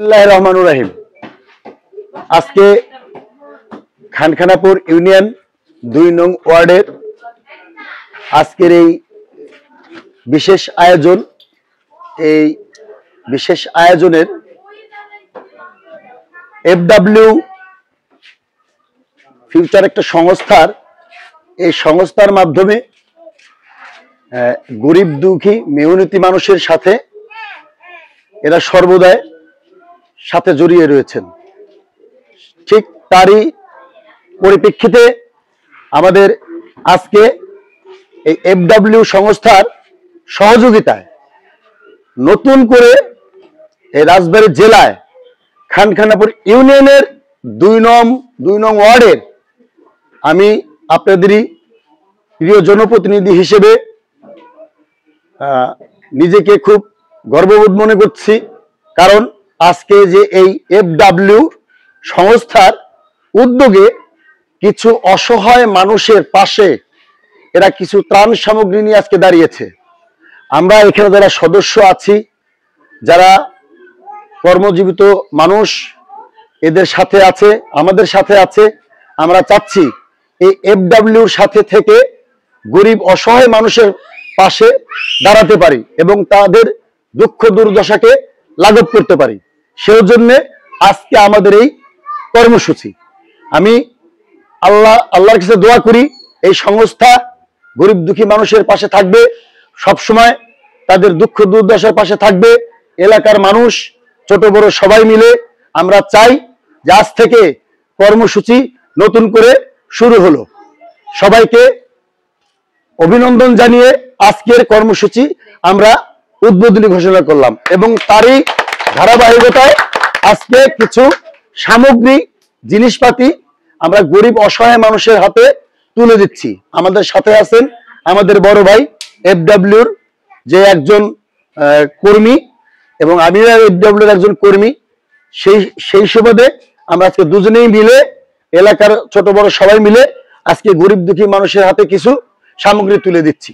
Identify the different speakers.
Speaker 1: বিসমিল্লাহির রহমানির রহিম। আজকে খানখানাপুর ইউনিয়ন ২ নং ওয়ার্ডের আজকের এই বিশেষ আয়োজনের FW ফিউচার একটা সংস্থার মাধ্যমে গরিব দুঃখী মেহনতি মানুষের সাথে এরা সর্বদাই সাথে জড়িয়ে রয়েছেন। ঠিক তারই পরিপ্রেক্ষিতে আমাদের আজকে এই FW সংস্থার সহযোগিতায় নতুন করে এই রাজবাড়ী জেলায় খানখানাপুর ইউনিয়নের ২ নং ওয়ার্ডের আমি আপনাদেরই প্রিয় জনপ্রতিনিধি হিসেবে নিজেকে খুব গর্ববোধ মনে করছি। কারণ আজকে যে এই FW সংস্থার উদ্যোগে কিছু অসহায় মানুষের পাশে এরা কিছু ত্রাণ সামগ্রী নিয়ে আজকে দাঁড়িয়েছে। আমরা এখানে যারা সদস্য আছি, যারা কর্মজীবিত মানুষ এদের সাথে আছে, আমাদের সাথে আছে, আমরা চাচ্ছি এই FWর সাথে থেকে গরিব অসহায় মানুষের পাশে দাঁড়াতে পারি এবং তাদের দুঃখ দুর্দশাকে লাঘব করতে পারি। সেই জন্য আজকে আমাদের এই কর্মসূচি। আমি আল্লাহর কাছে দোয়া করি এই সংস্থা গরিব দুঃখী মানুষের পাশে থাকবে, সবসময় তাদের দুঃখ দুর্দশার পাশে থাকবে। এলাকার মানুষ ছোট বড় সবাই মিলে আমরা চাই যে আজ থেকে কর্মসূচি নতুন করে শুরু হলো। সবাইকে অভিনন্দন জানিয়ে আজকের কর্মসূচি আমরা উদ্বোধনী ঘোষণা করলাম এবং তারই ধারাবাহিকতায় আজকে কিছু সামগ্রী জিনিসপাতি আমরা গরিব অসহায় মানুষের হাতে তুলে দিচ্ছি। আমাদের সাথে আছেন আমাদের বড় ভাই FWর যে একজন কর্মী এবং আমিও FWর একজন কর্মী। সেই সুবাদে আমরা আজকে দুজনেই মিলে এলাকার ছোট বড় সবাই মিলে আজকে গরিব দুঃখী মানুষের হাতে কিছু সামগ্রী তুলে দিচ্ছি।